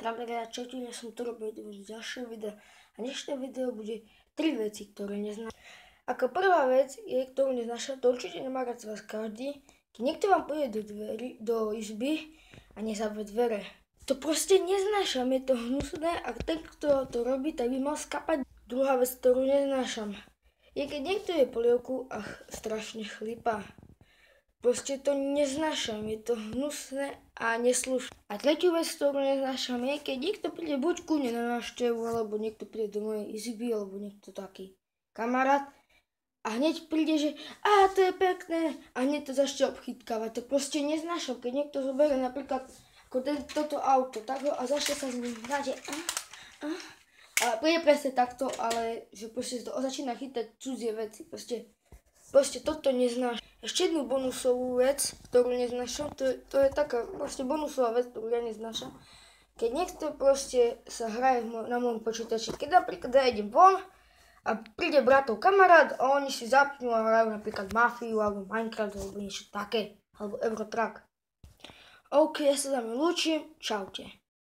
Travelia, čaute, ja som tu robil ďalšie video a dnešné video bude 3 veci, ktoré neznášam. Ako prvá vec je, ktorú neznášam, to určite nemá rád z vás každý, keď niekto vám pôjde do izby a nezavrie dvere. To proste neznášam, je to hnusné a ten, kto to robí, tak by mal skapať. Druhá vec, ktorú neznášam, je keď niekto je polievku a strašne chlípa. Proste to neznášam, je to hnusné a neslušné. A tretiu vec, ktorú neznášam, je, keď niekto príde buď ku mne na návštevu, alebo niekto príde do mojej izby, alebo niekto taký kamarát a hneď príde, že to je pekné a hneď to začne obchytkávať. To proste neznášam, keď niekto zoberie napríklad ako toto auto takto a začne sa s ním hrať, a príde presne takto, ale že proste to začína chytať cudzie veci, proste toto neznášam. Ešte jednu bonusovú vec, ktorú neznášam, to je taká proste bonusová vec, ktorú ja neznášam. Keď niekto proste sa hraje na môjom počítači, keď napríklad ja idem von a príde bratov kamarát a oni si zapnú a hrajú napríklad Mafiu alebo Minecraft alebo niečo také, alebo Eurotrack. OK, ja sa s vami lúčim, čaute.